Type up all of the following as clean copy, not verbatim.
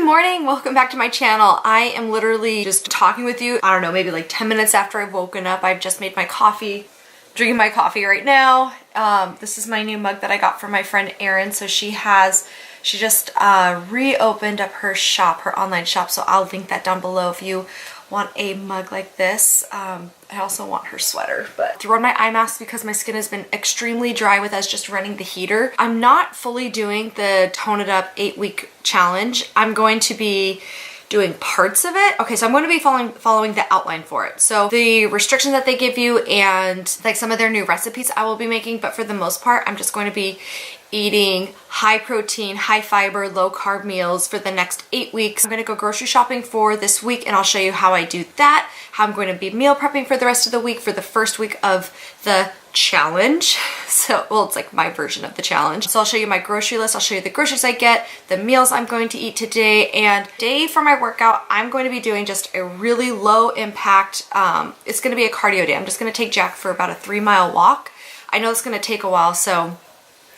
morning, welcome back to my channel. I am literally just talking with you, I don't know, maybe like 10 minutes after I've woken up. I've just made my coffee, drinking my coffee right now. This is my new mug that I got from my friend Erin. So she just reopened up her shop, her online shop, so I'll link that down below if you want a mug like this. I also want her sweater, but threw on my eye mask because my skin has been extremely dry with us just running the heater. I'm not fully doing the Tone It Up 8-week challenge. I'm going to be doing parts of it. Okay, so I'm going to be following the outline for it. So the restrictions that they give you and like some of their new recipes I will be making, but for the most part, I'm just going to be eating high protein, high fiber, low carb meals for the next 8 weeks. I'm gonna go grocery shopping for this week and I'll show you how I do that, how I'm going to be meal prepping for the rest of the week for the first week of the challenge. So, well, it's like my version of the challenge. So I'll show you my grocery list, I'll show you the groceries I get, the meals I'm going to eat today, and day for my workout, I'm going to be doing just a really low impact, it's gonna be a cardio day. I'm just gonna take Jack for about a 3-mile walk. I know it's gonna take a while, so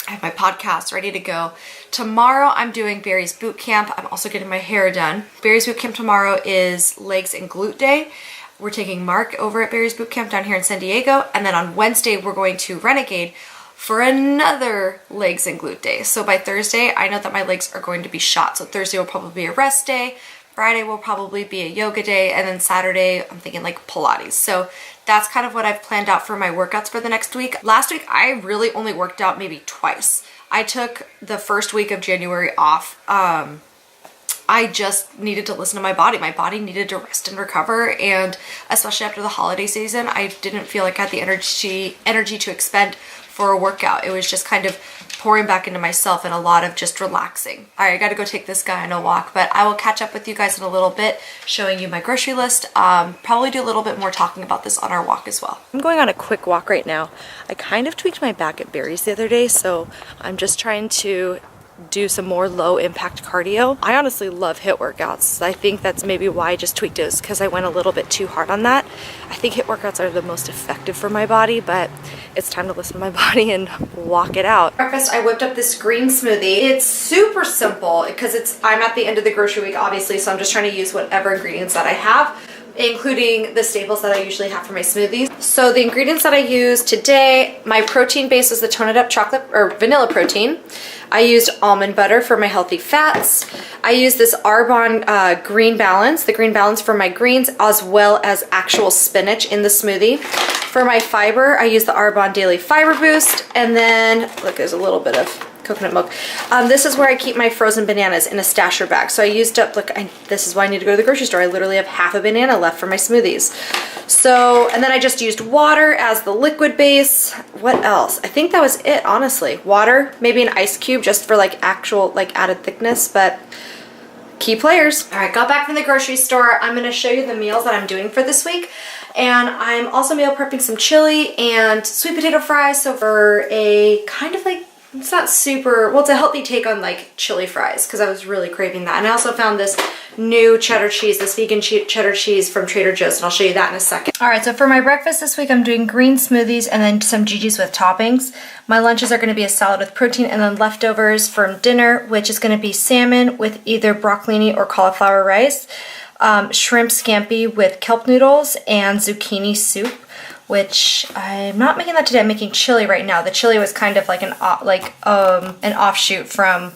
I have my podcast ready to go. Tomorrow I'm doing Barry's boot camp. I'm also getting my hair done. Barry's boot camp tomorrow is legs and glute day. We're taking Mark over at Barry's boot camp down here in San Diego. And then on Wednesday, we're going to Renegade for another legs and glute day. So by Thursday, I know that my legs are going to be shot. So Thursday will probably be a rest day. Friday will probably be a yoga day. And then Saturday, I'm thinking like Pilates. So that's kind of what I've planned out for my workouts for the next week. Last week, I really only worked out maybe twice. I took the first week of January off. I just needed to listen to my body. My body needed to rest and recover. And especially after the holiday season, I didn't feel like I had the energy to expend for a workout. It was just kind of pouring back into myself and a lot of just relaxing. All right, I gotta go take this guy on a walk, but I will catch up with you guys in a little bit, showing you my grocery list. Probably do a little bit more talking about this on our walk as well. I'm going on a quick walk right now. I kind of tweaked my back at Barry's the other day, so I'm just trying to do some more low impact cardio. I honestly love HIIT workouts. I think that's maybe why I just tweaked it, because I went a little bit too hard on that. I think HIIT workouts are the most effective for my body, but it's time to listen to my body and walk it out. Breakfast, I whipped up this green smoothie. It's super simple because I'm at the end of the grocery week, obviously, so I'm just trying to use whatever ingredients that I have, including the staples that I usually have for my smoothies. So the ingredients that I use today, my protein base is the Tone It Up chocolate or vanilla protein. I used almond butter for my healthy fats. I use this Arbonne green balance, the green balance for my greens, as well as actual spinach in the smoothie. For my fiber, I use the Arbonne Daily Fiber Boost. And then, look, there's a little bit of coconut milk. This is where I keep my frozen bananas in a stasher bag. So I used up, look, this is why I need to go to the grocery store. I literally have half a banana left for my smoothies. So, and then I just used water as the liquid base. What else? I think that was it, honestly. Water, maybe an ice cube just for like actual like added thickness, but key players. All right, got back from the grocery store. I'm gonna show you the meals that I'm doing for this week. And I'm also meal prepping some chili and sweet potato fries. So for a kind of like, it's not super, well, it's a healthy take on like chili fries because I was really craving that. And I also found this new cheddar cheese, this vegan cheddar cheese from Trader Joe's, and I'll show you that in a second. All right, so for my breakfast this week, I'm doing green smoothies and then some Gigi's with toppings. My lunches are gonna be a salad with protein and then leftovers from dinner, which is gonna be salmon with either broccolini or cauliflower rice, shrimp scampi with kelp noodles, and zucchini soup, which I'm not making that today. I'm making chili right now. The chili was kind of like an offshoot from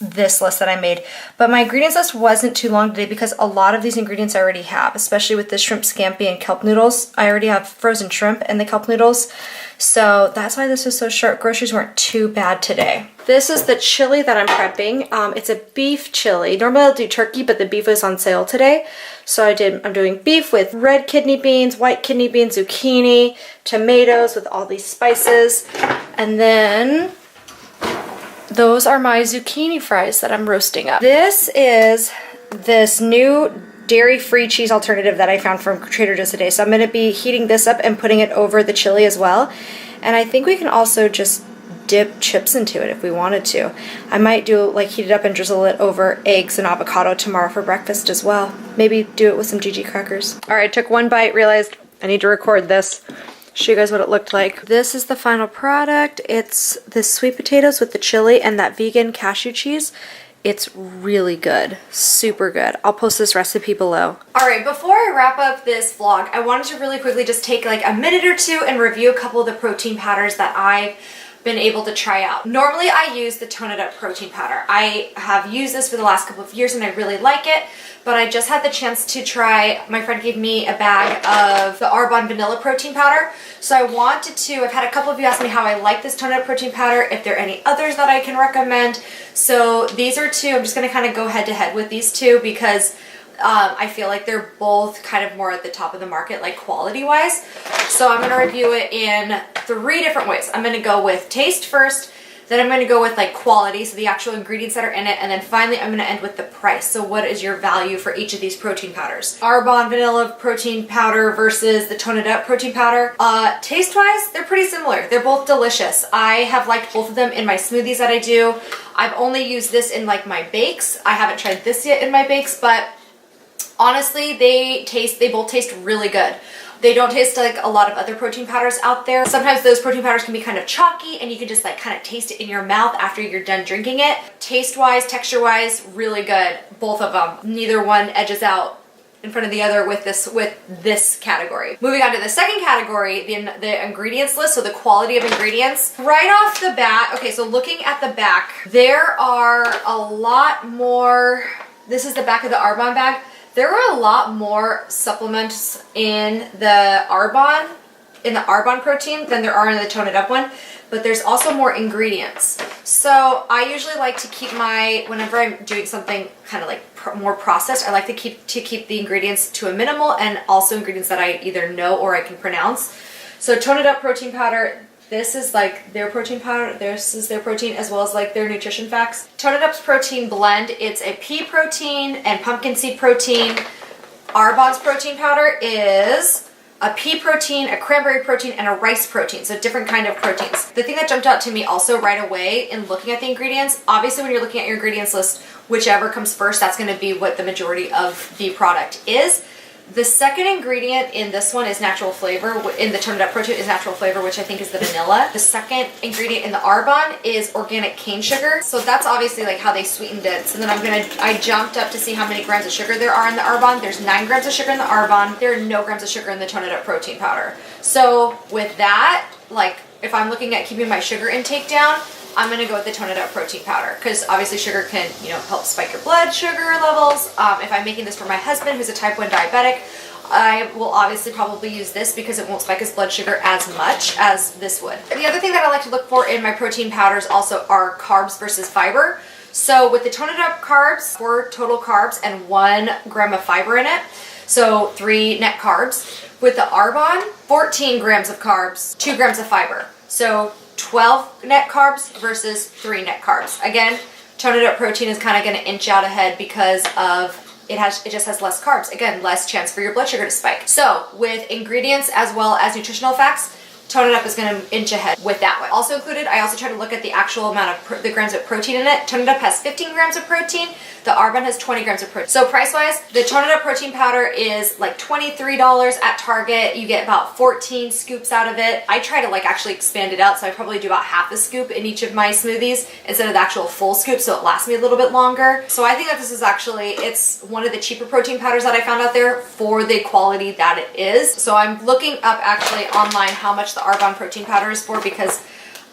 this list that I made. But my ingredients list wasn't too long today because a lot of these ingredients I already have, especially with the shrimp scampi and kelp noodles. I already have frozen shrimp and the kelp noodles. So that's why this was so short. Groceries weren't too bad today. This is the chili that I'm prepping. It's a beef chili. Normally I'll do turkey, but the beef was on sale today. So I'm doing beef with red kidney beans, white kidney beans, zucchini, tomatoes with all these spices. And then those are my zucchini fries that I'm roasting up. This is this new dairy-free cheese alternative that I found from Trader Joe's today. So I'm gonna be heating this up and putting it over the chili as well. And I think we can also just dip chips into it if we wanted to. I might do like heat it up and drizzle it over eggs and avocado tomorrow for breakfast as well. Maybe do it with some Gigi crackers. All right, took one bite, realized I need to record this. Show you guys what it looked like. This is the final product. It's the sweet potatoes with the chili and that vegan cashew cheese. It's really good, super good. I'll post this recipe below. All right, before I wrap up this vlog, I wanted to really quickly just take like a minute or two and review a couple of the protein powders that I've been able to try out. Normally I use the Tone It Up protein powder. I have used this for the last couple of years and I really like it, but I just had the chance to try, my friend gave me a bag of the Arbonne vanilla protein powder. So I wanted to, I've had a couple of you ask me how I like this Tone It Up protein powder, if there are any others that I can recommend. So these are two, I'm just gonna kind of go head to head with these two because I feel like they're both kind of more at the top of the market, like quality wise. So I'm going to review it in 3 different ways. I'm going to go with taste first, then I'm going to go with like quality, so the actual ingredients that are in it, and then finally I'm going to end with the price. So what is your value for each of these protein powders? Arbonne vanilla protein powder versus the Tone It Up protein powder. Taste wise, they're pretty similar. They're both delicious. I have liked both of them in my smoothies that I do. I've only used this in like my bakes. I haven't tried this yet in my bakes, but honestly, they both taste really good. They don't taste like a lot of other protein powders out there. Sometimes those protein powders can be kind of chalky and you can just like kind of taste it in your mouth after you're done drinking it. Taste-wise, texture-wise, really good. Both of them. Neither one edges out in front of the other with this category. Moving on to the second category, the ingredients list, so the quality of ingredients. Right off the bat, okay, so looking at the back, there are a lot more, this is the back of the Arbonne bag. There are a lot more supplements in the Arbonne protein than there are in the Tone It Up one, but there's also more ingredients. So I usually like to keep whenever I'm doing something kind of like more processed, I like to keep the ingredients to a minimal, and also ingredients that I either know or I can pronounce. So Tone It Up protein powder, this is like their protein powder, this is their protein, as well as like their nutrition facts. Tone It Up's protein blend, it's a pea protein and pumpkin seed protein. Arbonne's protein powder is a pea protein, a cranberry protein, and a rice protein, so different kind of proteins. The thing that jumped out to me also right away in looking at the ingredients, obviously when you're looking at your ingredients list, whichever comes first, that's going to be what the majority of the product is. The second ingredient in this one is natural flavor. In the Tone It Up protein is natural flavor, which I think is the vanilla. The second ingredient in the Arbonne is organic cane sugar. So that's obviously like how they sweetened it. So then I jumped up to see how many grams of sugar there are in the Arbonne. There's 9 grams of sugar in the Arbonne. There are no grams of sugar in the Tone It Up protein powder. So with that, like if I'm looking at keeping my sugar intake down, I'm going to go with the Tone It Up protein powder because obviously sugar can, help spike your blood sugar levels. If I'm making this for my husband who's a type 1 diabetic, I will obviously probably use this because it won't spike his blood sugar as much as this would. The other thing that I like to look for in my protein powders also are carbs versus fiber. So with the Tone It Up carbs, 4 total carbs and 1 gram of fiber in it. So 3 net carbs. With the Arbonne, 14 grams of carbs, 2 grams of fiber. So 12 net carbs versus 3 net carbs. Again, Tone It Up protein is kind of going to inch out ahead because of it just has less carbs. Again, less chance for your blood sugar to spike. So with ingredients as well as nutritional facts, Tone It Up is going to inch ahead with that one. Also included, I also try to look at the actual amount of the grams of protein in it. Tone It Up has 15 grams of protein. The Arbonne has 20 grams of protein. So price-wise, the Tone It Up protein powder is like $23 at Target. You get about 14 scoops out of it. I try to like actually expand it out, so I probably do about half a scoop in each of my smoothies instead of the actual full scoop, so it lasts me a little bit longer. So I think that this is actually, it's one of the cheaper protein powders that I found out there for the quality that it is. So I'm looking up actually online how much the Arbonne protein powder is for because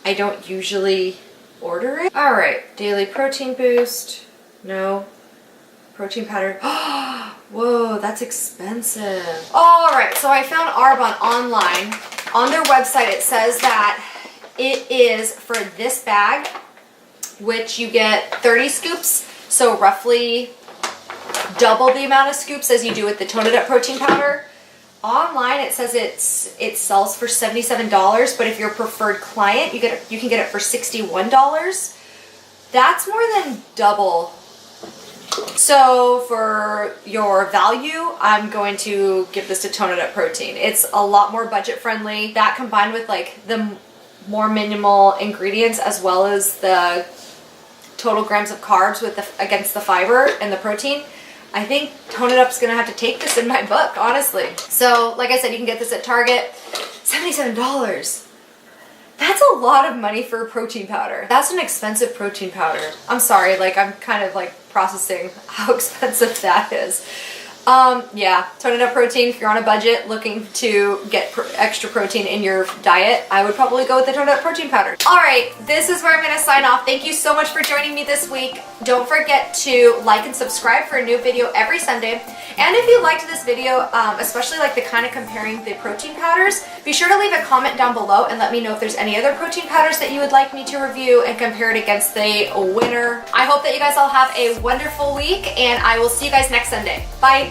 I don't usually order it. All right, daily protein boost. No. Protein powder. Whoa, that's expensive. All right, so I found Arbonne online. On their website, it says that it is for this bag, which you get 30 scoops, so roughly double the amount of scoops as you do with the Tone It Up protein powder. Online, it says it sells for $77, but if you're a preferred client, you can get it for $61. That's more than double. So for your value, I'm going to give this to Tone It Up protein. It's a lot more budget friendly. That combined with like the more minimal ingredients as well as the total grams of carbs against the fiber and the protein, I think Tone It Up's gonna have to take this in my book, honestly. So like I said, you can get this at Target. $77. That's a lot of money for a protein powder. That's an expensive protein powder. I'm sorry, like I'm kind of like processing how expensive that is. Yeah, Tone It Up protein, if you're on a budget looking to get extra protein in your diet, I would probably go with the Tone It Up protein powder. All right, this is where I'm gonna sign off. Thank you so much for joining me this week. Don't forget to like and subscribe for a new video every Sunday. And if you liked this video, especially like the kind of comparing the protein powders, be sure to leave a comment down below and let me know if there's any other protein powders that you would like me to review and compare it against the winner. I hope that you guys all have a wonderful week, and I will see you guys next Sunday. Bye.